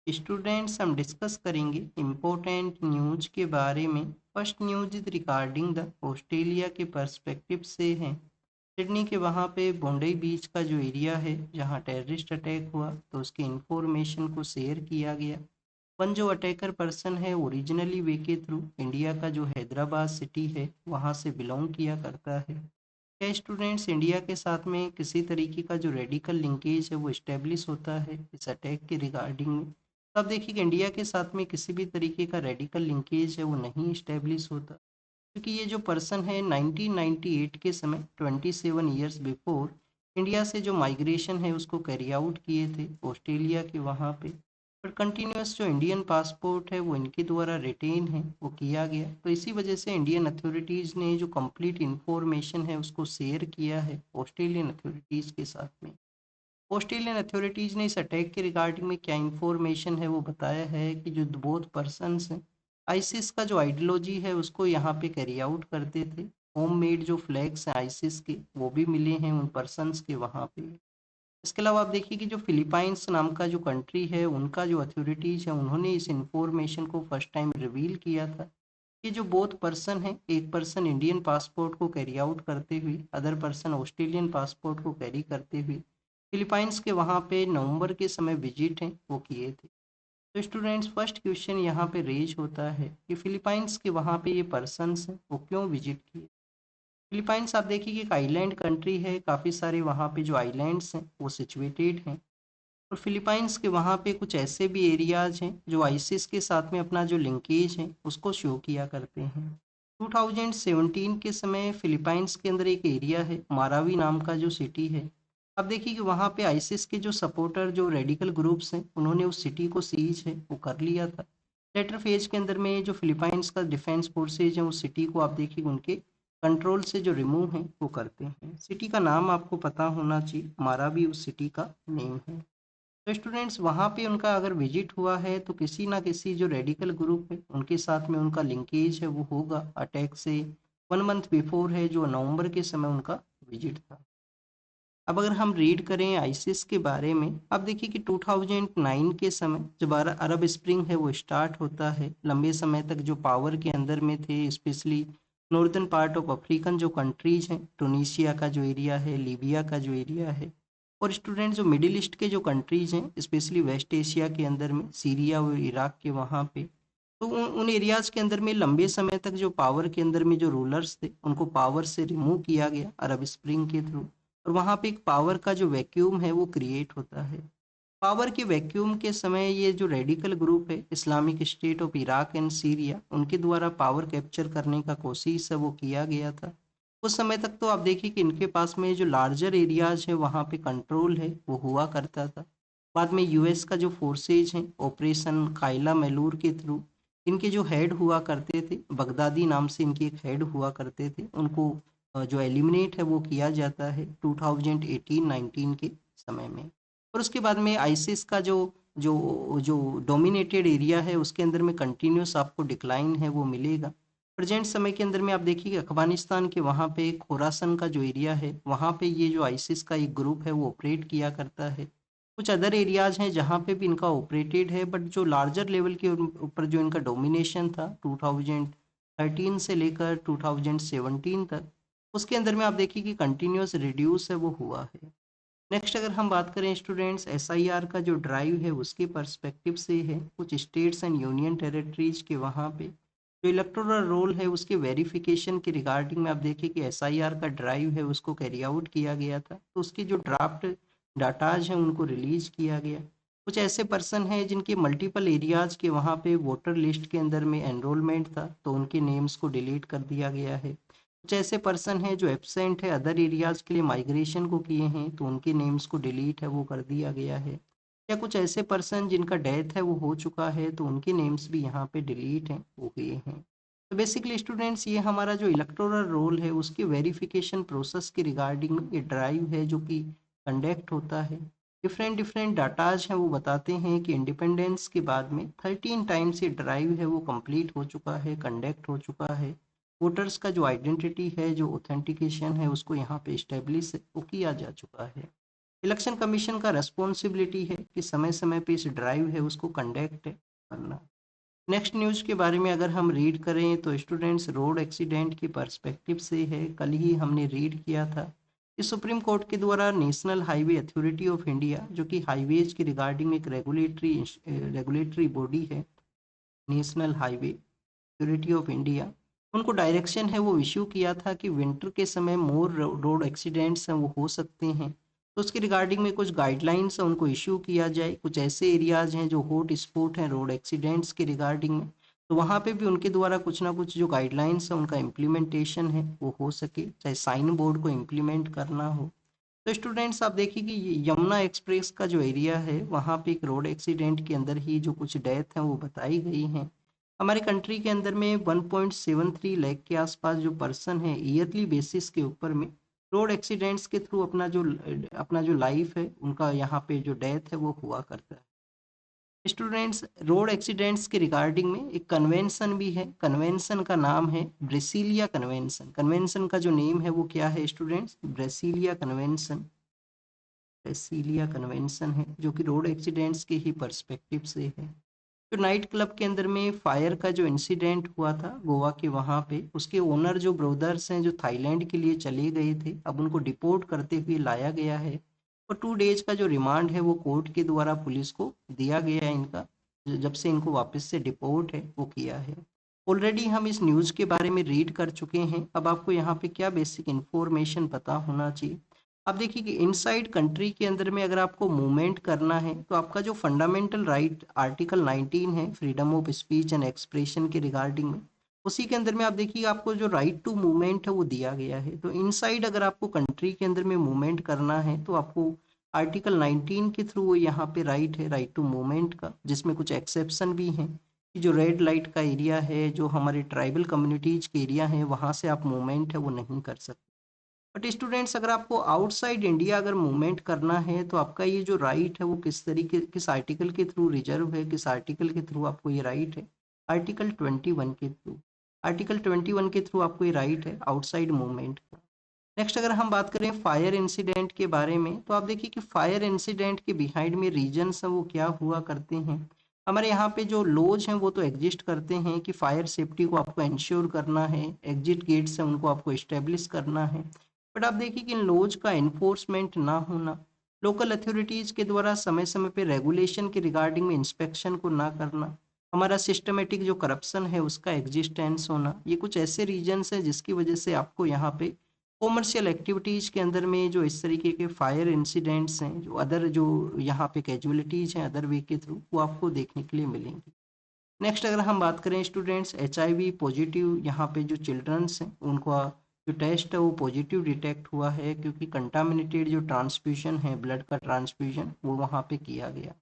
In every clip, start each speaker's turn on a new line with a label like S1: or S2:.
S1: Students हम discuss करेंगे important news के बारे में। First news is regarding the Australia के पर्सपेक्टिव से है। सिडनी के वहाँ पे बोंडई बीच का जो एरिया है जहाँ टेररिस्ट अटैक हुआ तो उसके इंफॉर्मेशन को शेयर किया गया। वन जो अटैकर पर्सन है ओरिजिनली वे के थ्रू इंडिया का जो हैदराबाद सिटी है वहाँ से बिलोंग किया करता है। क्या स्टूडेंट्स इंडिया के साथ में किसी तरीके का जो रेडिकल लिंकेज है वो इस्टेब्लिश होता है इस अटैक के रिगार्डिंग में। तो आप देखिए कि इंडिया के साथ में किसी भी तरीके का रेडिकल लिंकेज है वो नहीं इस्टेब्लिश होता, क्योंकि ये जो पर्सन है 1998 के समय 27 ईयर्स बिफोर इंडिया से जो माइग्रेशन है उसको कैरी आउट किए थे ऑस्ट्रेलिया के वहाँ पे। पर कंटिन्यूस जो इंडियन पासपोर्ट है वो इनके द्वारा रिटेन है वो किया गया, तो इसी वजह से इंडियन अथॉरिटीज़ ने जो कंप्लीट इन्फॉर्मेशन है उसको शेयर किया है ऑस्ट्रेलियन अथॉरिटीज़ के साथ में। ऑस्ट्रेलियन अथॉरिटीज़ ने इस अटैक के रिगार्डिंग में क्या इंफॉर्मेशन है वो बताया है कि जो बोथ पर्सन्स हैं आईसिस का जो आइडियोलॉजी है उसको यहाँ पे कैरी आउट करते थे। होम मेड जो फ्लैग्स हैं आईसिस के वो भी मिले हैं उन पर्सन्स के वहाँ पे। इसके अलावा आप देखिए कि जो फिलीपाइंस नाम का जो कंट्री है उनका जो अथॉरिटीज़ है उन्होंने इस इंफॉर्मेशन को फर्स्ट टाइम रिवील किया था कि जो बोथ पर्सन है एक पर्सन इंडियन पासपोर्ट को कैरी आउट करते हुए अदर पर्सन ऑस्ट्रेलियन पासपोर्ट को कैरी करते हुए फिलीपाइंस के वहाँ पे नवंबर के समय विजिट हैं वो किए थे। तो स्टूडेंट्स फर्स्ट क्वेश्चन यहाँ पे रेज होता है कि फिलीपाइंस के वहाँ पे ये पर्सन्स हैं वो क्यों विजिट किए। फिलीपाइंस आप देखिए कि एक आइलैंड कंट्री है, काफ़ी सारे वहाँ पे जो आइलैंड्स हैं वो सिचुएटेड हैं। और फिलीपाइंस के वहाँ पे कुछ ऐसे भी एरियाज हैं जो आईसिस के साथ में अपना जो लिंकेज है उसको शो किया करते हैं। 2017 के समय फिलीपाइंस के अंदर एक एरिया है मारावी नाम का जो सिटी है। अब देखिए कि वहाँ पे आईसिस के जो सपोर्टर जो रेडिकल ग्रुप्स हैं उन्होंने उस सिटी को सीज है वो कर लिया था। लेटर फेज के अंदर में जो फिलीपाइंस का डिफेंस फोर्सेज हैं उस सिटी को आप देखिए उनके कंट्रोल से जो रिमूव हैं वो करते हैं। सिटी का नाम आपको पता होना चाहिए, मारावी उस सिटी का नेम है। तो स्टूडेंट्स वहाँ पे उनका अगर विजिट हुआ है तो किसी ना किसी जो रेडिकल ग्रुप है उनके साथ में उनका लिंकेज है वो होगा अटैक से 1 मंथ बिफोर है जो नवंबर के समय उनका विजिट था। अब अगर हम रीड करें आईसिस के बारे में, अब देखिए कि 2009 के समय जब अरब स्प्रिंग है वो स्टार्ट होता है, लंबे समय तक जो पावर के अंदर में थे specially northern part of African जो कंट्रीज हैं, टूनिशिया का जो एरिया है, लीबिया का जो एरिया है, और स्टूडेंट जो मिडिल ईस्ट के जो कंट्रीज हैं स्पेशली वेस्ट एशिया के अंदर में सीरिया और इराक के वहाँ पे। तो उन एरियाज के अंदर में लंबे समय तक जो पावर के अंदर में जो रूलर्स थे उनको पावर से रिमूव किया गया अरब स्प्रिंग के थ्रू। और वहाँ पे एक पावर का जो वैक्यूम है वो क्रिएट होता है। पावर के वैक्यूम के समय ये जो रेडिकल ग्रुप है Islamic state of Iraq and Syria उनके द्वारा पावर कैप्चर करने का कोशिश है वो किया गया था। उस समय तक तो आप देखिए कि इनके पास में जो लार्जर एरियाज है वहाँ पे कंट्रोल है वो हुआ करता था। बाद में यूएस का जो फोर्सेज हैं ऑपरेशन कायला मैलूर के थ्रू इनके जो हेड हुआ करते थे, बगदादी नाम से इनके एक हेड हुआ करते थे, उनको जो एलिमिनेट है वो किया जाता है 2018-19 के समय में। और उसके बाद में आईसिस का जो जो जो डोमिनेटेड एरिया है उसके अंदर में कंटिन्यूस आपको डिक्लाइन है वो मिलेगा। प्रेजेंट समय के अंदर में आप देखिए अफगानिस्तान के वहाँ पे खोरासन का जो एरिया है वहाँ पे ये जो आईसिस का एक ग्रुप है वो ऑपरेट किया करता है। कुछ अदर एरियाज हैं जहाँ पे भी इनका ऑपरेटेड है, बट जो लार्जर लेवल के ऊपर जो इनका डोमिनेशन था 2013 से लेकर 2017 तक, उसके अंदर में आप देखिए कि कंटिन्यूस रिड्यूस है वो हुआ है। नेक्स्ट अगर हम बात करें स्टूडेंट्स एसआईआर का जो ड्राइव है उसके पर्सपेक्टिव से है, कुछ स्टेट्स एंड यूनियन टेरिटरीज के वहाँ पे जो इलेक्टोरल रोल है उसके वेरिफिकेशन के रिगार्डिंग में आप देखिए कि एसआईआर का ड्राइव है उसको कैरी आउट किया गया था, तो उसकी जो ड्राफ्ट डाटाज हैं उनको रिलीज किया गया। कुछ ऐसे पर्सन हैं जिनके मल्टीपल एरियाज के वहाँ पे वोटर लिस्ट के अंदर में एनरोलमेंट था तो उनके नेम्स को डिलीट कर दिया गया है। कुछ ऐसे पर्सन हैं जो एब्सेंट है अदर एरियाज के लिए माइग्रेशन को किए हैं तो उनके नेम्स को डिलीट है वो कर दिया गया है। या कुछ ऐसे पर्सन जिनका डेथ है वो हो चुका है तो उनके नेम्स भी यहाँ पे डिलीट हैं हो गए हैं। तो बेसिकली स्टूडेंट्स ये हमारा जो इलेक्टोरल रोल है उसकी वेरिफिकेशन प्रोसेस के रिगार्डिंग ये ड्राइव है जो कि कंडक्ट होता है। डिफरेंट डिफरेंट डाटाज हैं वो बताते हैं कि इंडिपेंडेंस के बाद में 13 टाइम्स ये ड्राइव है वो कंप्लीट हो चुका है, कंडक्ट हो चुका है। वोटर्स का जो आइडेंटिटी है जो ऑथेंटिकेशन है उसको यहाँ पे इस्टेब्लिश वो किया जा चुका है। इलेक्शन कमीशन का रेस्पॉन्सिबिलिटी है कि समय समय पे इस ड्राइव है उसको कंडक्ट करना। नेक्स्ट न्यूज़ के बारे में अगर हम रीड करें तो स्टूडेंट्स रोड एक्सीडेंट की पर्सपेक्टिव से है। कल ही हमने रीड किया था कि सुप्रीम कोर्ट के द्वारा national highway authority of India, जो कि हाईवेज के रिगार्डिंग एक रेगुलेटरी बॉडी है, national highway authority of India, उनको डायरेक्शन है वो इश्यू किया था कि विंटर के समय मोर रोड एक्सीडेंट्स हैं वो हो सकते हैं। तो उसके रिगार्डिंग में कुछ गाइडलाइंस हैं उनको इश्यू किया जाए। कुछ ऐसे एरियाज हैं जो हॉट स्पॉट हैं रोड एक्सीडेंट्स के रिगार्डिंग में, तो वहाँ पे भी उनके द्वारा कुछ ना कुछ जो गाइडलाइंस है उनका इम्प्लीमेंटेशन है वो हो सके, चाहे साइन बोर्ड को इम्प्लीमेंट करना हो। तो स्टूडेंट्स आप देखिए कि यमुना एक्सप्रेस का जो एरिया है वहाँ पे एक रोड एक्सीडेंट के अंदर ही जो कुछ डेथ हैं वो बताई गई हैं। हमारे कंट्री के अंदर में 1.73 लाख के आसपास जो पर्सन है ईयरली बेसिस के ऊपर में रोड एक्सीडेंट्स के थ्रू अपना जो लाइफ है उनका यहाँ पे जो डेथ है वो हुआ करता है। स्टूडेंट्स रोड एक्सीडेंट्स के रिगार्डिंग में एक कन्वेंशन भी है। कन्वेंशन का नाम है ब्रेसिलिया कन्वेंशन। कन्वेंशन का जो नेम है वो क्या है स्टूडेंट्स? ब्रेसिलिया कन्वेंशन। ब्रेसिलिया कन्वेंशन है जो कि रोड एक्सीडेंट्स के ही पर्सपेक्टिव से है। जो नाइट क्लब के अंदर में फायर का जो इंसिडेंट हुआ था गोवा के, वहाँ पे उसके ओनर जो ब्रदर्स हैं जो थाईलैंड के लिए चले गए थे, अब उनको डिपोर्ट करते हुए लाया गया है और 2 डेज का जो रिमांड है वो कोर्ट के द्वारा पुलिस को दिया गया है इनका, जब से इनको वापस से डिपोर्ट है वो किया है। ऑलरेडी हम इस न्यूज़ के बारे में रीड कर चुके हैं। अब आपको यहाँ पे क्या बेसिक इन्फॉर्मेशन पता होना चाहिए। आप देखिए कि इनसाइड कंट्री के अंदर में अगर आपको मूवमेंट करना है तो आपका जो फंडामेंटल राइट आर्टिकल 19 है freedom of speech and expression के रिगार्डिंग में, उसी के अंदर में आप देखिए आपको जो राइट टू मूवमेंट है वो दिया गया है। तो इनसाइड अगर आपको कंट्री के अंदर में मूवमेंट करना है तो आपको आर्टिकल 19 के थ्रू वो यहाँ पे राइट है, राइट टू मूवमेंट का, जिसमें कुछ एक्सेप्शन भी हैं कि जो रेड लाइट का एरिया है, जो हमारे ट्राइबल कम्युनिटीज के एरिया हैं, वहाँ से आप मूवमेंट है वो नहीं कर सकते। बट स्टूडेंट्स अगर आपको आउटसाइड इंडिया अगर मूवमेंट करना है तो आपका ये जो राइट है वो किस आर्टिकल के थ्रू रिजर्व है, किस आर्टिकल के थ्रू आपको ये राइट है? आर्टिकल 21 के थ्रू। आर्टिकल 21 के थ्रू आपको ये राइट है आउटसाइड मूवमेंट का। नेक्स्ट अगर हम बात करें फायर इंसिडेंट के बारे में तो आप देखिए कि फायर इंसिडेंट के बिहाइंड में रीजंस हैं वो क्या हुआ करते हैं। हमारे यहाँ पे जो लॉज हैं वो तो एग्जिस्ट करते हैं कि फायर सेफ्टी को आपको इंश्योर करना है, एग्जिट गेट्स हैं उनको आपको इस्टेब्लिश करना है। बट आप देखिए कि इन लॉज का इन्फोर्समेंट ना होना, लोकल अथॉरिटीज के द्वारा समय समय पे रेगुलेशन के रिगार्डिंग में इंस्पेक्शन को ना करना, हमारा सिस्टमेटिक जो करप्शन है उसका एग्जिस्टेंस होना, ये कुछ ऐसे रीजंस हैं जिसकी वजह से आपको यहाँ पे कॉमर्शियल एक्टिविटीज़ के अंदर में जो इस तरीके के फायर इंसिडेंट्स हैं, जो अदर जो यहाँ पे कैजुअलिटीज़ हैं अदर वे के थ्रू, वो आपको देखने के लिए मिलेंगी। नेक्स्ट अगर हम बात करें स्टूडेंट्स HIV पॉजिटिव यहाँ पे जो चिल्ड्रंस हैं उनका जो टेस्ट है वो पॉजिटिव डिटेक्ट हुआ है, क्योंकि कंटामिनेटेड जो ट्रांसफ्यूजन है, ब्लड का ट्रांसफ्यूजन वो वहाँ पे किया गया।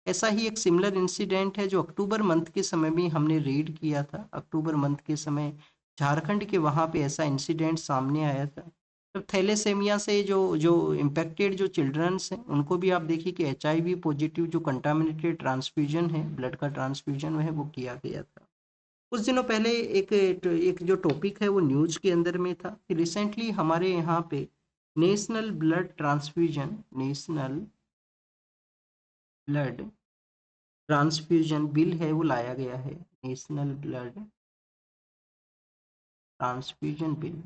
S1: ऐसा ही एक सिमिलर इंसिडेंट है जो अक्टूबर मंथ के समय भी हमने रीड किया था। अक्टूबर मंथ के समय झारखंड के वहाँ पे ऐसा इंसिडेंट सामने आया था। तो थैलेसेमिया से जो जो इम्पेक्टेड जो चिल्ड्रंस हैं उनको भी आप देखिए कि HIV पॉजिटिव जो कंटामिनेटेड ट्रांसफ्यूजन है, ब्लड का ट्रांसफ्यूजन है वो किया गया था। कुछ दिनों पहले एक जो टॉपिक है वो न्यूज़ के अंदर में था कि रिसेंटली हमारे यहाँ पे नेशनल ब्लड ट्रांसफ्यूजन बिल है वो लाया गया है। National blood transfusion bill.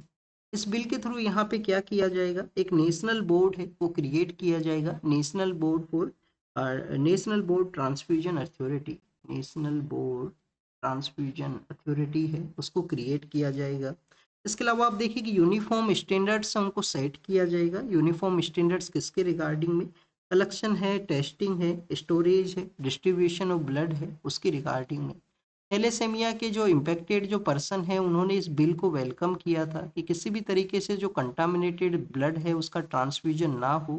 S1: इस बिल के थ्रू यहाँ पे क्या किया जाएगा, एक नेशनल बोर्ड है वो क्रिएट किया जाएगा, national board transfusion authority, national board transfusion authority है उसको क्रिएट किया जाएगा। इसके अलावा आप देखिए कि यूनिफॉर्म स्टैंडर्ड्स उनको सेट किया जाएगा। यूनिफॉर्म स्टैंडर्ड्स किसके रिगार्डिंग में? कलेक्शन है, टेस्टिंग है, स्टोरेज है, डिस्ट्रीब्यूशन ऑफ ब्लड है, उसकी रिगार्डिंग में। थैलेसेमिया के जो इम्पेक्टेड जो पर्सन है उन्होंने इस बिल को वेलकम किया था कि किसी भी तरीके से जो कंटामिनेटेड ब्लड है उसका ट्रांसफ्यूजन ना हो,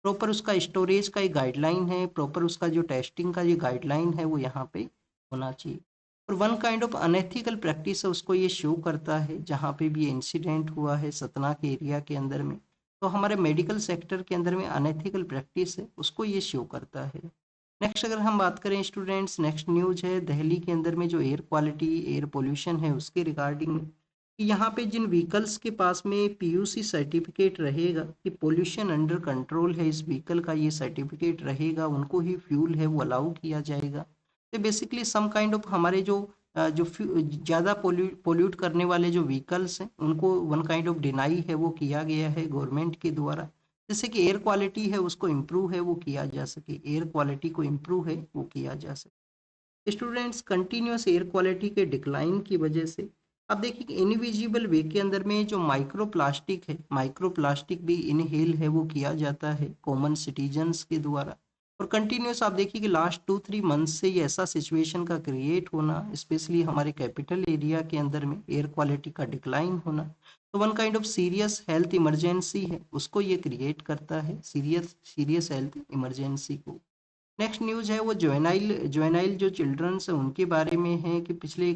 S1: प्रॉपर उसका स्टोरेज का एक गाइडलाइन है, प्रॉपर उसका जो टेस्टिंग का ये गाइडलाइन है वो यहाँ पे होना चाहिए। और one kind of unethical practice है उसको ये शो करता है। जहाँ पे भी ये इंसिडेंट हुआ है सतना के एरिया के अंदर में, तो हमारे मेडिकल सेक्टर के अंदर में अनएथिकल प्रैक्टिस है उसको ये शो करता है। नेक्स्ट अगर हम बात करें स्टूडेंट्स, नेक्स्ट न्यूज है दिल्ली के अंदर में जो एयर क्वालिटी, एयर पोल्यूशन है उसके रिगार्डिंग। कि यहाँ पे जिन व्हीकल्स के पास में पीयूसी सर्टिफिकेट रहेगा कि पोल्यूशन अंडर कंट्रोल है, इस व्हीकल का ये सर्टिफिकेट रहेगा, उनको ही फ्यूल है वो अलाउ किया जाएगा। तो बेसिकली सम काइंड ऑफ हमारे जो जो ज़्यादा पोल्यूट करने वाले जो व्हीकल्स हैं उनको वन काइंड ऑफ डिनाई है वो किया गया है गवर्नमेंट के द्वारा, जैसे कि एयर क्वालिटी है उसको इम्प्रूव है वो किया जा सके, एयर क्वालिटी को इम्प्रूव है वो किया जा सके। स्टूडेंट्स, कंटिन्यूस एयर क्वालिटी के डिक्लाइन की वजह से आप देखिए कि इनविजिबल वे के अंदर में जो माइक्रो प्लास्टिक है, माइक्रो प्लास्टिक भी इनहेल है वो किया जाता है कॉमन सिटीजन्स के द्वारा। और कंटिन्यूस आप देखिए कि लास्ट 2-3 मंथ से ये ऐसा सिचुएशन का क्रिएट होना, स्पेशली हमारे कैपिटल एरिया के अंदर में एयर क्वालिटी का डिक्लाइन होना, तो one kind of serious health emergency है उसको ये क्रिएट करता है, सीरियस सीरियस हेल्थ इमरजेंसी को। नेक्स्ट न्यूज़ है वो जुवेनाइल जो चिल्ड्रंस हैं उनके बारे में है कि पिछले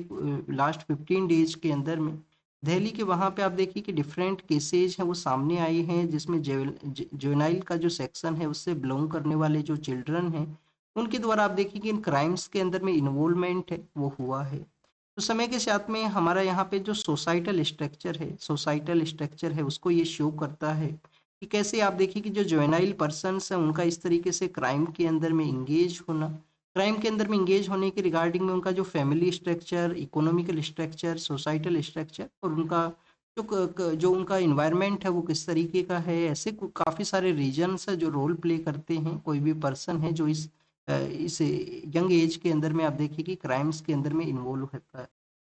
S1: लास्ट 15 डेज के अंदर में दिल्ली के वहाँ पे आप देखिए कि डिफरेंट केसेज हैं वो सामने आए हैं, जिसमें जुवेनाइल का जो सेक्शन है उससे बिलोंग करने वाले जो चिल्ड्रन हैं उनके द्वारा आप देखिए कि इन क्राइम्स के अंदर में इन्वॉल्वमेंट है वो हुआ है। तो समय के साथ में हमारा यहाँ पे जो सोसाइटल स्ट्रक्चर है उसको ये शो करता है कि कैसे आप देखिए कि जो जुवेनाइल पर्सन्स हैं उनका इस तरीके से क्राइम के अंदर में इंगेज होना, क्राइम के अंदर में इंगेज होने के रिगार्डिंग में उनका जो family structure, economical structure, societal structure और उनका जो उनका इन्वायरमेंट है वो किस तरीके का है, ऐसे काफ़ी सारे रीजन्स है जो रोल प्ले करते हैं कोई भी पर्सन है जो इस यंग एज के अंदर में आप देखिए कि क्राइम्स के अंदर में इन्वॉल्व होता है।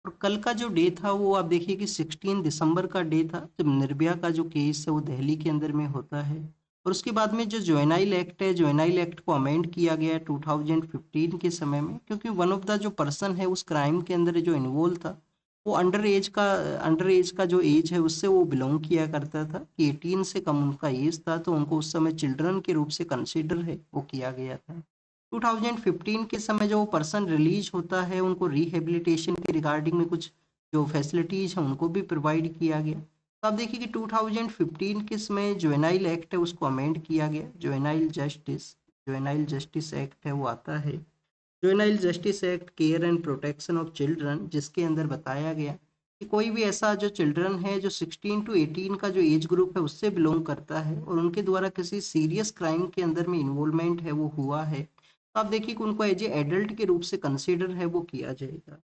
S1: और कल का जो डे था वो आप देखिए कि 16 दिसंबर का डे था जब निर्भया का जो केस है वो दिल्ली के अंदर में होता है। और उसके बाद में जो जुवेनाइल एक्ट है, जुवेनाइल एक्ट को अमेंड किया गया है 2015 के समय में, क्योंकि वन ऑफ द जो पर्सन है उस क्राइम के अंदर जो इन्वॉल्व था वो अंडर एज का जो एज है उससे वो बिलोंग किया करता था कि 18 से कम उनका एज था, तो उनको उस समय चिल्ड्रन के रूप से कंसिडर है वो किया गया था। 2015 के समय जो पर्सन रिलीज होता है उनको रिहेबिलिटेशन के रिगार्डिंग में कुछ जो फैसिलिटीज हैं उनको भी प्रोवाइड किया गया। तो आप देखिए कि 2015 के समय जुवेनाइल एक्ट है उसको अमेंड किया गया, जुवेनाइल जस्टिस एक्ट है वो आता है। Juvenile justice act care and protection of children, जिसके अंदर बताया गया कि कोई भी ऐसा जो चिल्ड्रन है जो 16 to 18 का जो एज ग्रुप है उससे बिलोंग करता है और उनके द्वारा किसी सीरियस क्राइम के अंदर में इन्वॉल्वमेंट है वो हुआ है, तो आप देखिए कि उनको एज ए एडल्ट के रूप से कंसीडर है वो किया जाएगा।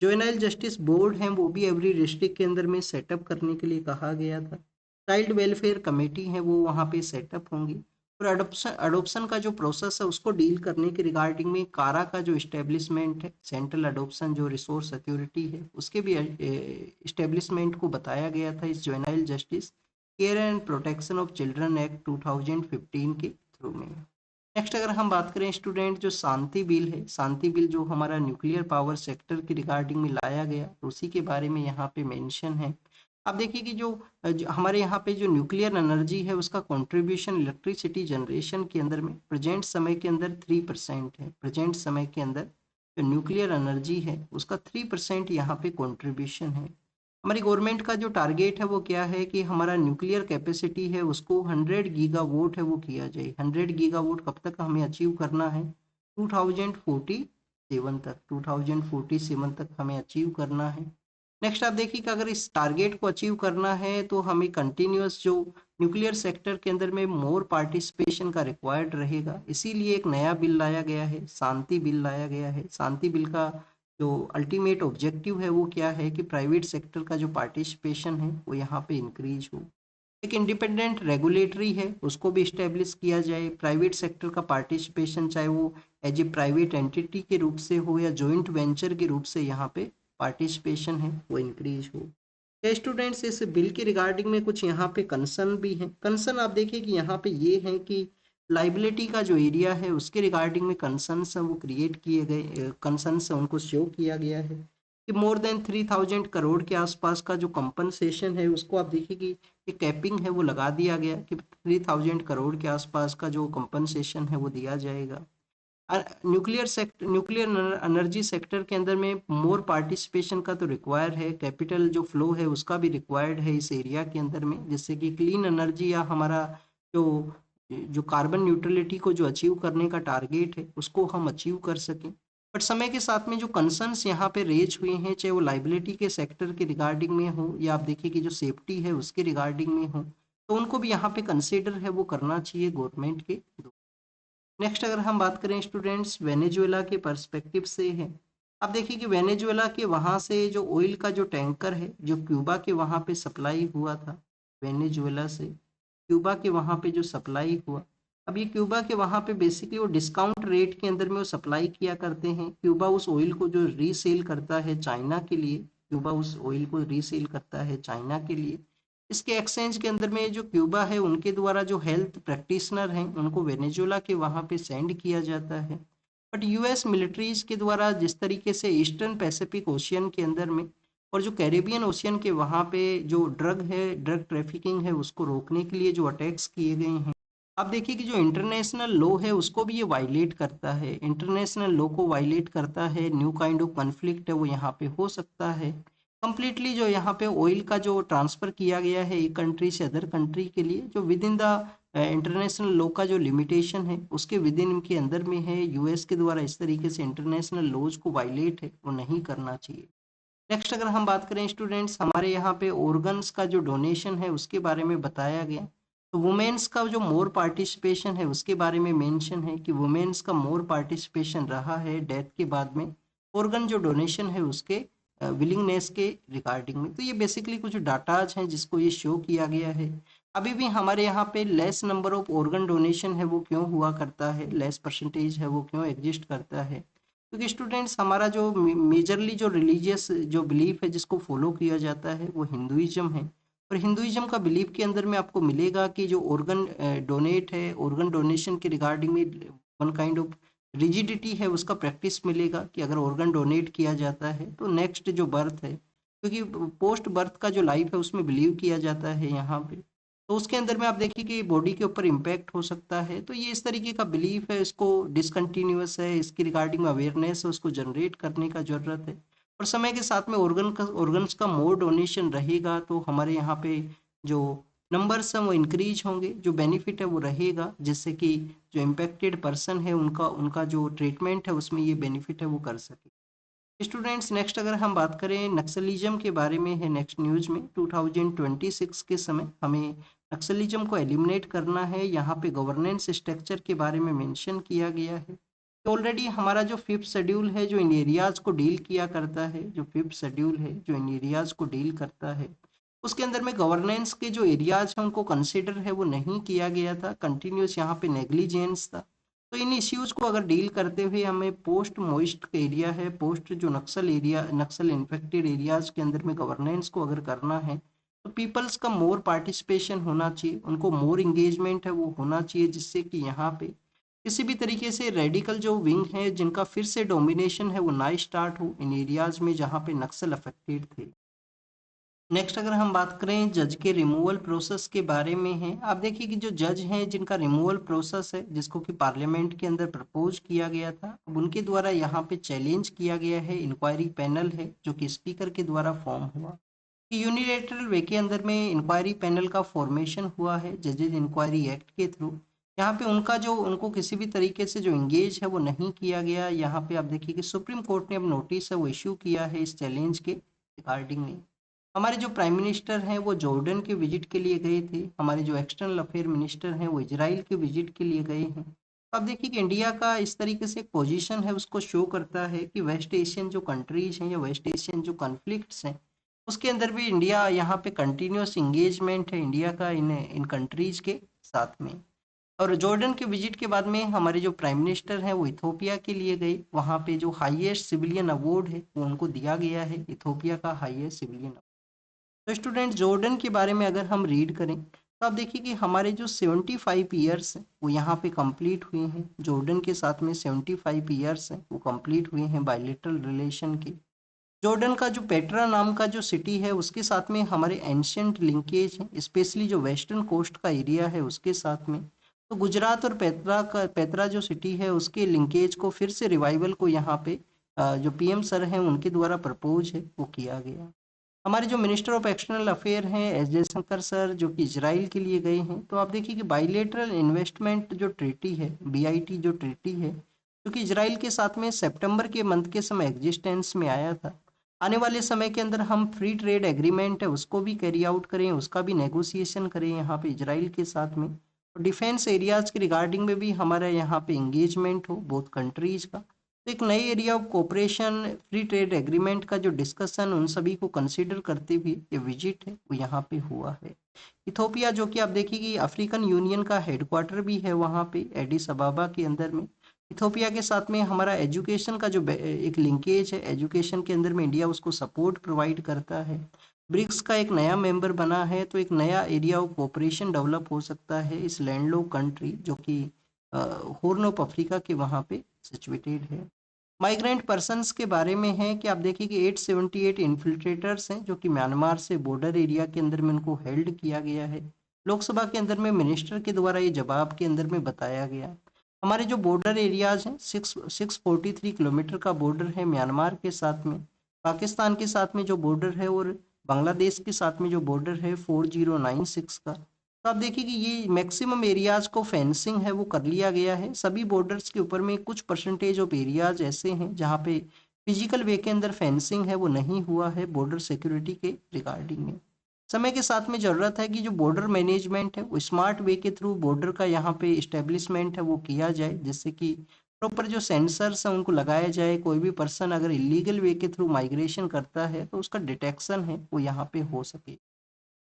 S1: जुवेनाइल जस्टिस बोर्ड है वो भी एवरी डिस्ट्रिक्ट के अंदर में सेटअप करने के लिए कहा गया था। चाइल्ड वेलफेयर कमेटी है वो वहाँ पे सेटअप होंगी। और अडोप्शन अडोप्शन का जो प्रोसेस है उसको डील करने के रिगार्डिंग में कारा का जो इस्टेब्लिशमेंट है, सेंट्रल अडोप्शन जो रिसोर्स अथॉरिटी है उसके भी इस्टेब्लिशमेंट को बताया गया था इस juvenile justice care and protection of children act 2015 के थ्रू में। नेक्स्ट अगर हम बात करें स्टूडेंट, जो शांति बिल है, शांति बिल जो हमारा न्यूक्लियर पावर सेक्टर की रिगार्डिंग में लाया गया तो उसी के बारे में यहाँ पे मेंशन है। आप देखिए कि जो हमारे यहाँ पे जो न्यूक्लियर एनर्जी है उसका कंट्रीब्यूशन इलेक्ट्रिसिटी जनरेशन के अंदर में प्रेजेंट समय के अंदर 3% है। प्रेजेंट समय के अंदर जो न्यूक्लियर एनर्जी है उसका 3% यहाँ पे कंट्रीब्यूशन है। हमारी गवर्नमेंट का जो टारगेट है वो क्या है कि हमारा न्यूक्लियर कैपेसिटी है उसको 100 गीगावाट है वो किया जाए। 100 गीगावाट कब तक हमें अचीव करना है? 2047 तक, 2047 तक हमें अचीव करना है। नेक्स्ट आप देखिए कि अगर इस टारगेट को अचीव करना है तो हमें कंटिन्यूस जो न्यूक्लियर सेक्टर के अंदर में मोर पार्टिसिपेशन का रिक्वायर्ड रहेगा, इसीलिए एक नया बिल लाया गया है, शांति बिल लाया गया है। शांति बिल का जो अल्टीमेट ऑब्जेक्टिव है वो क्या है कि प्राइवेट सेक्टर का जो पार्टिसिपेशन है वो यहाँ पे इंक्रीज हो। एक इंडिपेंडेंट रेगुलेटरी है उसको भी इस्टेब्लिश किया जाए, प्राइवेट सेक्टर का पार्टिसिपेशन चाहे वो एज ए प्राइवेट एंटिटी के रूप से हो या जॉइंट वेंचर के रूप से यहाँ पे पार्टिसिपेशन है वो इंक्रीज हो। या स्टूडेंट्स, इस बिल के रिगार्डिंग में कुछ यहाँ पे कंसर्न भी है। कंसर्न आप देखिए कि यहाँ पे ये है कि लाइबिलिटी का जो एरिया है उसके रिगार्डिंग में कंसर्न्स हैं वो क्रिएट किए गए, कंसर्न्स हैं उनको शो किया गया है कि मोर देन 3000 करोड़ के आसपास का जो कंपनसेशन है उसको आप देखिए कि एक कैपिंग है वो लगा दिया गया कि 3000 करोड़ के आसपास का जो कंपनसेशन है वो दिया जाएगा। न्यूक्लियर एनर्जी सेक्टर के अंदर में मोर पार्टिसिपेशन का तो रिक्वायर है, कैपिटल जो फ्लो है उसका भी रिक्वायर्ड है इस एरिया के अंदर में, जिससे कि क्लीन एनर्जी या हमारा जो जो कार्बन न्यूट्रलिटी को जो अचीव करने का टारगेट है उसको हम अचीव कर सकें। बट समय के साथ में जो कंसर्न्स यहाँ पे रेज हुए हैं, चाहे वो लाइबिलिटी के सेक्टर के रिगार्डिंग में हो या आप देखिए कि जो सेफ्टी है उसके रिगार्डिंग में हो, तो उनको भी यहाँ पे कंसिडर है वो करना चाहिए गवर्नमेंट के। नेक्स्ट अगर हम बात करें स्टूडेंट्स वेनेजुएला के पर्सपेक्टिव से है। आप देखिए कि वेनेजुएला के वहाँ से जो ऑयल का जो टैंकर है जो क्यूबा के वहाँ पे सप्लाई हुआ था, वेनेजुएला से क्यूबा के वहाँ पे जो सप्लाई हुआ, अब ये क्यूबा के वहाँ पे बेसिकली वो डिस्काउंट रेट के अंदर में वो सप्लाई किया करते हैं। क्यूबा उस ऑयल को जो रीसेल करता है चाइना के लिए, क्यूबा उस ऑयल को रीसेल करता है चाइना के लिए। इसके एक्सचेंज के अंदर में जो क्यूबा है उनके द्वारा जो हेल्थ प्रैक्टिशनर हैं उनको वेनेजुएला के वहाँ पे सेंड किया जाता है। बट यूएस मिलिट्रीज के द्वारा जिस तरीके से ईस्टर्न पैसिफिक ओशियन के अंदर में और जो कैरेबियन ओशियन के वहाँ पे जो ड्रग है, ड्रग ट्रैफिकिंग है, उसको रोकने के लिए जो अटैक्स किए गए हैं, आप देखिए कि जो इंटरनेशनल लॉ है उसको भी ये वायलेट करता है, इंटरनेशनल लॉ को वायलेट करता है। न्यू काइंड ऑफ कॉन्फ्लिक्ट है वो यहाँ पे हो सकता है। कंप्लीटली जो यहाँ पे ऑयल का जो ट्रांसफ़र किया गया है एक कंट्री से अदर कंट्री के लिए, जो with in the international law का जो लिमिटेशन है उसके विद इन के अंदर में है, यूएस के द्वारा इस तरीके से इंटरनेशनल लॉज को वायलेट है वो नहीं करना चाहिए। नेक्स्ट अगर हम बात करें स्टूडेंट्स, हमारे यहाँ पे ऑर्गन्स का जो डोनेशन है उसके बारे में बताया गया। तो वुमेन्स का जो मोर पार्टिसिपेशन है उसके बारे में मेंशन है कि वुमेन्स का मोर पार्टिसिपेशन रहा है डेथ के बाद में ऑर्गन जो डोनेशन है उसके विलिंगनेस के रिगार्डिंग में। तो ये बेसिकली कुछ डाटाज हैं जिसको ये शो किया गया है। अभी भी हमारे यहाँ पे less number of organ donation है वो क्यों हुआ करता है, लेस परसेंटेज है वो क्यों एग्जिस्ट करता है, क्योंकि स्टूडेंट्स हमारा जो मेजरली जो रिलीजियस जो बिलीफ है जिसको फॉलो किया जाता है वो हिंदुइज्म है। और हिंदुइज्म का बिलीफ के अंदर में आपको मिलेगा कि जो ऑर्गन डोनेट है, ऑर्गन डोनेशन के रिगार्डिंग में वन काइंड ऑफ रिजिडिटी है उसका प्रैक्टिस मिलेगा कि अगर ऑर्गन डोनेट किया जाता है तो नेक्स्ट जो बर्थ है, क्योंकि पोस्ट बर्थ का जो लाइफ है उसमें बिलीव किया जाता है यहाँ पे, तो उसके अंदर में आप देखिए कि बॉडी के ऊपर इम्पैक्ट हो सकता है। तो ये इस तरीके का बिलीफ है, इसको डिसकंटिन्यूअस है, इसकी रिगार्डिंग अवेयरनेस है उसको जनरेट करने का ज़रूरत है। और समय के साथ में ऑर्गन्स का मोर डोनेशन रहेगा तो हमारे यहाँ पे जो नंबर्स हैं वो इंक्रीज होंगे, जो बेनिफिट है वो रहेगा, जिससे कि जो इम्पेक्टेड पर्सन है उनका उनका जो ट्रीटमेंट है उसमें ये बेनिफिट है वो कर सके। स्टूडेंट्स नेक्स्ट अगर हम बात करें नक्सलिज्म के बारे में है, नेक्स्ट न्यूज़ में 2026 के समय हमें नक्सलिज्म को एलिमिनेट करना है। यहाँ पे गवर्नेंस स्ट्रक्चर के बारे में मेंशन किया गया है कि ऑलरेडी हमारा जो फिफ्थ शेड्यूल है जो इन एरियाज़ को डील किया करता है, जो फिफ्थ शेड्यूल है जो इन एरियाज़ को डील करता है उसके अंदर में गवर्नेंस के जो एरियाज हैं उनको कंसिडर है वो नहीं किया गया था, कंटिन्यूस यहाँ पे नेग्लिजेंस था। तो इन इश्यूज को अगर डील करते हुए हमें पोस्ट मोइस्ट एरिया है, पोस्ट जो नक्सल एरिया, नक्सल इन्फेक्टेड एरियाज के अंदर में गवर्नेंस को अगर करना है तो पीपल्स का मोर पार्टिसिपेशन होना चाहिए, उनको मोर इंगेजमेंट है वो होना चाहिए, जिससे कि यहाँ पे किसी भी तरीके से रेडिकल जो विंग है जिनका फिर से डोमिनेशन है वो ना स्टार्ट हो इन एरियाज में जहाँ पे नक्सल अफेक्टेड थे। नेक्स्ट अगर हम बात करें जज के रिमूवल प्रोसेस के बारे में है, आप देखिए कि जो जज हैं जिनका रिमूवल प्रोसेस है जिसको कि पार्लियामेंट के अंदर प्रपोज किया गया था, अब उनके द्वारा यहाँ पे चैलेंज किया गया है। इंक्वायरी पैनल है जो कि स्पीकर के द्वारा फॉर्म हुआ, यूनिलेटरल वे के अंदर में इंक्वायरी पैनल का फॉर्मेशन हुआ है जजेज इंक्वायरी एक्ट के थ्रू। यहाँ पे उनका जो उनको किसी भी तरीके से जो इंगेज है वो नहीं किया गया। यहाँ पे आप देखिए कि सुप्रीम कोर्ट ने अब नोटिस है वो इश्यू किया है इस चैलेंज के रिगार्डिंग में। हमारे जो प्राइम मिनिस्टर हैं वो जॉर्डन के विजिट के लिए गए थे, हमारे जो एक्सटर्नल अफेयर मिनिस्टर हैं वो इजराइल के विजिट के लिए गए हैं। अब देखिए कि इंडिया का इस तरीके से एक पोजीशन है उसको शो करता है कि वेस्ट एशियन जो कंट्रीज हैं या वेस्ट एशियन जो कॉन्फ्लिक्ट्स हैं उसके अंदर भी इंडिया यहाँ पे कंटिन्यूस इंगेजमेंट है इंडिया का इन इन कंट्रीज के साथ में। और जॉर्डन के विजिट के बाद में हमारे जो प्राइम मिनिस्टर हैं वो इथोपिया के लिए गए, वहाँ पे जो हाईएस्ट सिविलियन अवार्ड है वो उनको दिया गया है, इथोपिया का हाईएस्ट सिविलियन। तो स्टूडेंट जॉर्डन के बारे में अगर हम रीड करें तो आप देखिए कि हमारे जो 75 ईयर्स हैं वो यहाँ पे कंप्लीट हुए हैं, जॉर्डन के साथ में 75 ईयर्स हैं वो कंप्लीट हुए हैं बायलेटरल रिलेशन के। जॉर्डन का जो पेट्रा नाम का जो सिटी है उसके साथ में हमारे एंशियंट लिंकेज है, स्पेशली जो वेस्टर्न कोस्ट का एरिया है उसके साथ में। तो गुजरात और पेत्रा जो सिटी है उसके लिंकेज को फिर से रिवाइवल को यहाँ पे जो पीएम सर हैं उनके द्वारा प्रपोज है वो किया गया। हमारे जो मिनिस्टर ऑफ एक्सटर्नल अफेयर हैं एस जयशंकर सर जो कि इजराइल के लिए गए हैं, तो आप देखिए कि बाइलेटरल इन्वेस्टमेंट जो ट्रीटी है बीआईटी जो ट्रीटी है क्योंकि इजराइल के साथ में सितंबर के मंथ के समय एग्जिस्टेंस में आया था। आने वाले समय के अंदर हम फ्री ट्रेड एग्रीमेंट है उसको भी कैरी आउट करें, उसका भी नेगोशिएशन करें यहाँ पे इजराइल के साथ में। और डिफेंस एरियाज के रिगार्डिंग में भी हमारा यहाँ पे इंगेजमेंट हो बोथ कंट्रीज का। तो एक नई area of cooperation, free trade agreement का जो डिस्कशन उन सभी को कंसीडर करते हुए ये विजिट है वो यहाँ पे हुआ है। इथोपिया जो कि आप देखिए कि अफ्रीकन यूनियन का हेडक्वार्टर भी है वहाँ पे एडिस अबाबा के अंदर में। इथोपिया के साथ में हमारा एजुकेशन का जो एक लिंकेज है, एजुकेशन के अंदर में इंडिया उसको सपोर्ट प्रोवाइड करता है। ब्रिक्स का एक नया मेंबर बना है, तो एक नया एरिया ऑफ कोऑपरेशन डेवलप हो सकता है इस लैंडलॉक कंट्री जो कि हॉर्न ऑफ अफ्रीका के वहाँ पे सिचुएटेड है। माइग्रेंट पर्सन्स के बारे में है कि आप देखिए कि 878 इन्फिल्ट्रेटर्स हैं जो कि म्यांमार से बॉर्डर एरिया के अंदर में उनको हेल्ड किया गया है। लोकसभा के अंदर में मिनिस्टर के द्वारा ये जवाब के अंदर में बताया गया। हमारे जो बॉर्डर एरियाज हैं 643 किलोमीटर का बॉर्डर है म्यांमार के साथ में, पाकिस्तान के साथ में जो बॉर्डर है, और बांग्लादेश के साथ में जो बॉर्डर है 4096 का। तो आप देखिए कि ये मैक्सिमम एरियाज को फेंसिंग है वो कर लिया गया है। सभी बॉर्डर्स के ऊपर में कुछ परसेंटेज ऑफ एरियाज ऐसे हैं जहाँ पे फिजिकल वे के अंदर फेंसिंग है वो नहीं हुआ है बॉर्डर सिक्योरिटी के रिगार्डिंग में। समय के साथ में ज़रूरत है कि जो बॉर्डर मैनेजमेंट है वो स्मार्ट वे के थ्रू बॉर्डर का यहाँ पे इस्टेब्लिशमेंट है वो किया जाए, जिससे कि प्रॉपर जो सेंसर्स हैं उनको लगाया जाए। कोई भी पर्सन अगर इलीगल वे के थ्रू माइग्रेशन करता है तो उसका डिटेक्शन है वो यहाँ पे हो सके।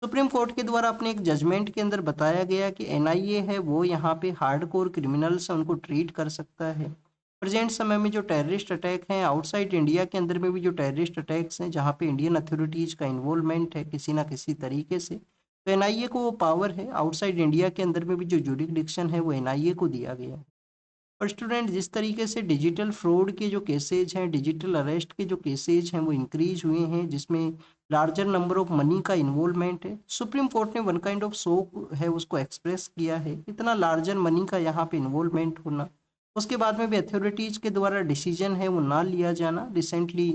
S1: सुप्रीम कोर्ट के द्वारा अपने एक जजमेंट के अंदर बताया गया कि एनआईए है वो यहाँ पे हार्डकोर क्रिमिनल्स हैं उनको ट्रीट कर सकता है। प्रेजेंट समय में जो टेररिस्ट अटैक हैं आउटसाइड इंडिया के अंदर में भी जो टेररिस्ट अटैक्स हैं जहाँ पे इंडियन अथॉरिटीज का इन्वॉल्वमेंट है किसी ना किसी तरीके से, तो एनआईए को वो पावर है। आउटसाइड इंडिया के अंदर में भी जो जुरिडिक्शन है वो एनआईए को दिया गया है। और स्टूडेंट जिस तरीके से डिजिटल फ्रॉड के जो केसेज हैं, डिजिटल अरेस्ट के जो केसेज हैं वो इंक्रीज हुए हैं, जिसमें लार्जर नंबर ऑफ मनी का इन्वॉल्वमेंट है। सुप्रीम कोर्ट ने वन काइंड ऑफ शोक है उसको एक्सप्रेस किया है, इतना लार्जर मनी का यहाँ पे इन्वॉल्वमेंट होना। उसके बाद में भी अथॉरिटीज के द्वारा डिसीजन है वो ना लिया जाना। रिसेंटली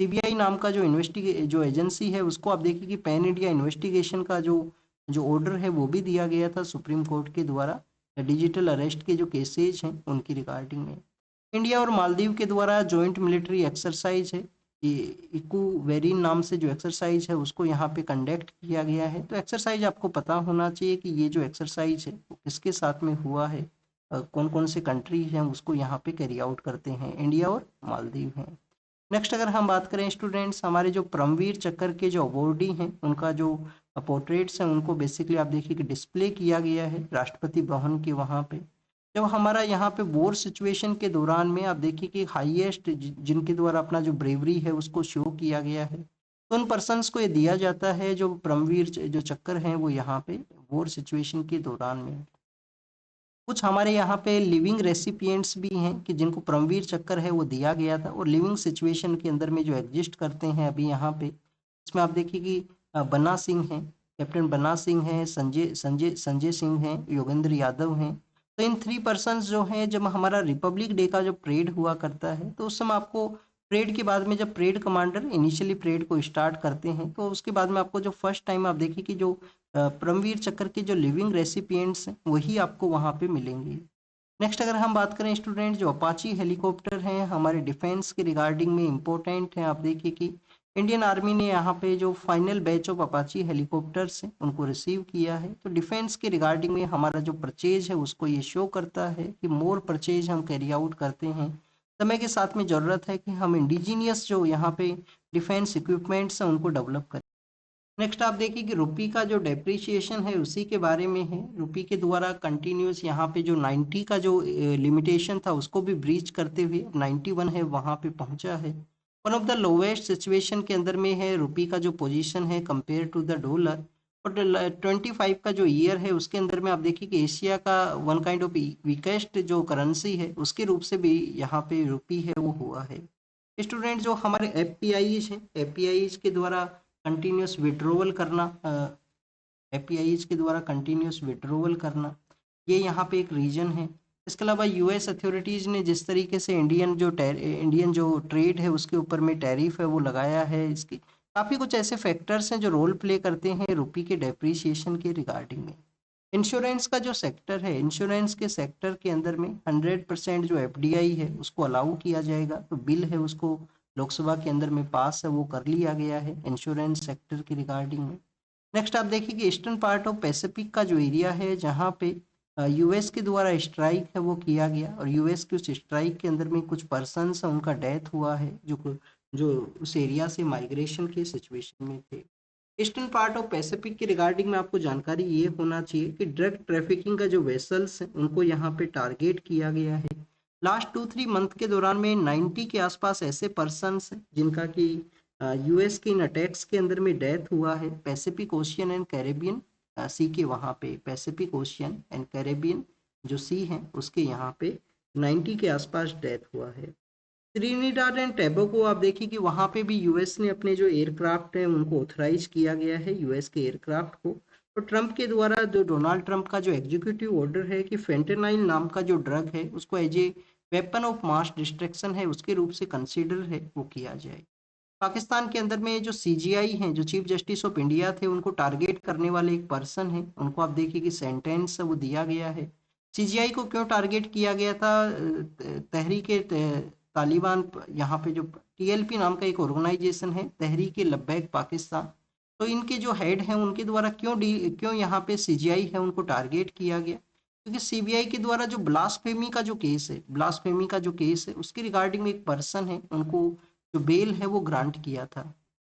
S1: सीबीआई नाम का जो एजेंसी है उसको आप देखिए कि पैन इंडिया इन्वेस्टिगेशन का जो जो ऑर्डर है वो भी दिया गया था सुप्रीम कोर्ट के द्वारा डिजिटल अरेस्ट के जो केसेज हैं उनकी रिगार्डिंग में। इंडिया और मालदीव के द्वारा जॉइंट मिलिट्री एक्सरसाइज है, ये इकू वेरिन नाम से जो एक्सरसाइज है उसको यहाँ पे कंडक्ट किया गया है। तो एक्सरसाइज आपको पता होना चाहिए कि ये जो एक्सरसाइज है वो किसके साथ में हुआ है, कौन कौन से कंट्रीज हैं उसको यहाँ पे कैरी आउट करते हैं, इंडिया और मालदीव हैं। नेक्स्ट अगर हम बात करें स्टूडेंट्स, हमारे जो परमवीर चक्र के जो अवॉर्डी हैं उनका जो पोर्ट्रेट्स हैं उनको बेसिकली आप देखिए कि डिस्प्ले किया गया है राष्ट्रपति भवन के वहाँ पे। जब हमारा यहाँ पे वॉर सिचुएशन के दौरान में आप देखिए कि हाईएस्ट जिनके द्वारा अपना जो ब्रेवरी है उसको शो किया गया है, तो उन पर्सनस को ये दिया जाता है जो परमवीर जो चक्कर हैं वो यहाँ पे वॉर सिचुएशन के दौरान में। कुछ हमारे यहाँ पे लिविंग रेसिपिएंट्स भी हैं कि जिनको परमवीर चक्कर है वो दिया गया था, और लिविंग सिचुएशन के अंदर में जो एग्जिस्ट करते हैं अभी यहाँ पे, इसमें आप देखिए कि बन्ना सिंह हैं, कैप्टन बन्ना सिंह हैं, संजय संजय संजय सिंह हैं, योगेंद्र यादव हैं। तो इन 3 पर्सन्स जो हैं, जब हमारा रिपब्लिक डे का जो परेड हुआ करता है तो उस समय आपको परेड के बाद में जब परेड कमांडर इनिशियली परेड को स्टार्ट करते हैं तो उसके बाद में आपको जो फर्स्ट टाइम आप देखिए कि जो परमवीर चक्र के जो लिविंग रेसिपिएंट्स हैं वही आपको वहाँ पे मिलेंगे। नेक्स्ट अगर हम बात करें स्टूडेंट, जो अपाची हेलीकॉप्टर हैं हमारे डिफेंस के रिगार्डिंग में इम्पोर्टेंट हैं। आप देखिए कि इंडियन आर्मी ने यहाँ पे जो final batch of Apache helicopters हैं उनको रिसीव किया है। तो डिफेंस के रिगार्डिंग में हमारा जो परचेज है उसको ये शो करता है कि मोर परचेज हम कैरी आउट करते हैं। समय के साथ में ज़रूरत है कि हम इंडिजीनियस जो यहाँ पे डिफेंस इक्विपमेंट्स हैं उनको डेवलप करें। नेक्स्ट आप देखिए कि रुपी का जो डेप्रिसिएशन है उसी के बारे में है। रुपी के द्वारा कंटिन्यूस यहाँ पे जो 90 का जो लिमिटेशन था उसको भी ब्रीच करते हुए 91 है वहाँ पे पहुँचा है। One of the lowest situation के अंदर में है रुपी का जो पोजीशन है कंपेयर टू द डॉलर। और 25 का जो ईयर है उसके अंदर में आप देखिए कि एशिया का वन काइंड ऑफ वीकेस्ट जो करेंसी है उसके रूप से भी यहाँ पे रुपी है वो हुआ है। स्टूडेंट जो हमारे एफपीआईज हैं, एफपीआईज के द्वारा कंटिन्यूस विड्रोवल करना, एफपीआईज के द्वारा कंटिन्यूस विड्रोवल करना, ये यहाँ पे एक रीजन है। इसके अलावा यूएस अथॉरिटीज़ ने जिस तरीके से इंडियन जो ट्रेड है उसके ऊपर में टैरिफ है वो लगाया है, इसकी काफ़ी कुछ ऐसे फैक्टर्स हैं जो रोल प्ले करते हैं रुपी के डेप्रिसिएशन के रिगार्डिंग में। इंश्योरेंस का जो सेक्टर है, इंश्योरेंस के सेक्टर के अंदर में 100% जो एफडीआई है उसको अलाउ किया जाएगा। तो बिल है उसको लोकसभा के अंदर में पास है, वो कर लिया गया है इंश्योरेंस सेक्टर के रिगार्डिंग में। नेक्स्ट आप देखिए कि ईस्टर्न पार्ट ऑफ पैसिफिक का जो एरिया है जहाँ पे यूएस के द्वारा स्ट्राइक है वो किया गया, और यूएस के उस स्ट्राइक के अंदर में कुछ पर्सन्स उनका डेथ हुआ है जो जो उस एरिया से माइग्रेशन के सिचुएशन में थे। ईस्टर्न पार्ट ऑफ पैसिफिक के रिगार्डिंग में आपको जानकारी ये होना चाहिए कि ड्रग ट्रैफिकिंग का जो वेसल्स हैं उनको यहाँ पे टारगेट किया गया है। लास्ट 2-3 मंथ के दौरान में 90 के आसपास ऐसे पर्सन्स हैं जिनका कि यूएस के इन अटैक्स के अंदर में डेथ हुआ है। Pacific ocean and Caribbean sea के वहाँ पे, पैसिफिक ओशियन एंड कैरेबियन जो सी हैं उसके यहाँ पे 90 के आसपास डेथ हुआ है। त्रिनिदाद एंड टोबैगो आप देखिए कि वहाँ पे भी यूएस ने अपने जो एयरक्राफ्ट हैं उनको ऑथराइज किया गया है, यूएस के एयरक्राफ्ट को। तो ट्रंप के द्वारा जो डोनाल्ड ट्रंप का जो एग्जीक्यूटिव ऑर्डर है कि फेंटेनाइल नाम का जो ड्रग है उसको as a weapon of mass destruction है उसके रूप से कंसीडर है वो किया जाए। पाकिस्तान के अंदर में जो सीजीआई हैं, जो चीफ जस्टिस ऑफ इंडिया थे, उनको टारगेट करने वाले एक पर्सन है, उनको आप देखिए कि सेंटेंस वो दिया गया है। सीजीआई को क्यों टारगेट किया गया था? तहरीक तालिबान, यहाँ पे जो टीएलपी नाम का एक ऑर्गेनाइजेशन है, तहरीक लब्बैक पाकिस्तान, तो इनके जो हेड हैं उनके द्वारा क्यों यहाँ पे सीजीआई है उनको टारगेट किया गया? क्योंकि सीबीआई के द्वारा जो ब्लास्फेमी का जो केस है, ब्लास्फेमी का जो केस है उसके रिगार्डिंग में एक पर्सन है, उनको जो बेल है वो ग्रांट किया था।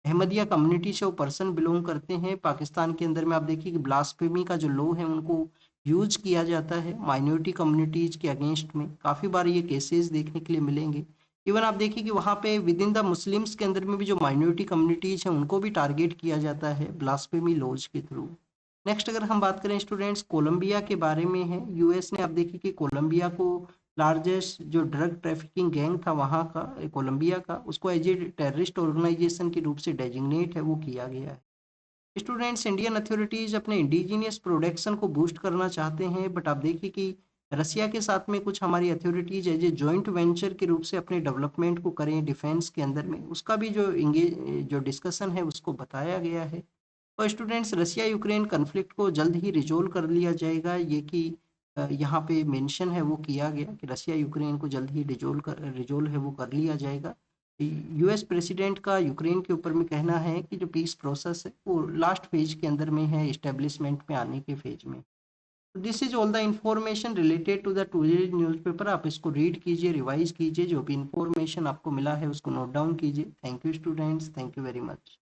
S1: अहमदिया कम्युनिटी से वो पर्सन बिलोंग करते हैं। पाकिस्तान के अंदर में आप देखिए कि ब्लास्फेमी का जो लॉ है उनको यूज किया जाता है माइनॉरिटी कम्युनिटीज के अगेंस्ट में। काफ़ी बार ये केसेस देखने के लिए मिलेंगे। इवन आप देखिए कि वहाँ पे विद इन द मुस्लिम्स के अंदर में भी जो माइनॉरिटी कम्युनिटीज हैं उनको भी टारगेट किया जाता है ब्लास्फेमी लॉज के थ्रू। नेक्स्ट अगर हम बात करें स्टूडेंट्स, कोलंबिया के बारे में है। यूएस ने आप देखिए कि कोलंबिया को लार्जेस्ट जो ड्रग ट्रैफिकिंग गैंग था वहाँ का, कोलंबिया का, उसको एज ए टेररिस्ट ऑर्गेनाइजेशन के रूप से डेजिग्नेट है वो किया गया है। स्टूडेंट्स, इंडियन अथॉरिटीज अपने इंडिजीनियस प्रोडक्शन को बूस्ट करना चाहते हैं, बट आप देखिए कि रसिया के साथ में कुछ हमारी authorities as a joint venture के रूप से अपने डेवलपमेंट को करें डिफेंस के अंदर में, उसका भी जो डिस्कशन है उसको बताया गया है। और स्टूडेंट्स, रसिया यूक्रेन कन्फ्लिक्ट को जल्द ही रिजोल्व कर लिया जाएगा, ये कि यहाँ पे मेंशन है वो किया गया कि रसिया यूक्रेन को जल्द ही रिजोल्व है वो कर लिया जाएगा। यूएस प्रेसिडेंट का यूक्रेन के ऊपर में कहना है कि जो पीस प्रोसेस है वो लास्ट फेज के अंदर में है, इस्टेब्लिशमेंट में आने के फेज में। This is all the information related to the today newspaper. आप इसको रीड कीजिए, रिवाइज कीजिए, जो भी इंफॉर्मेशन आपको मिला है उसको नोट डाउन कीजिए। Thank you students, thank you very much.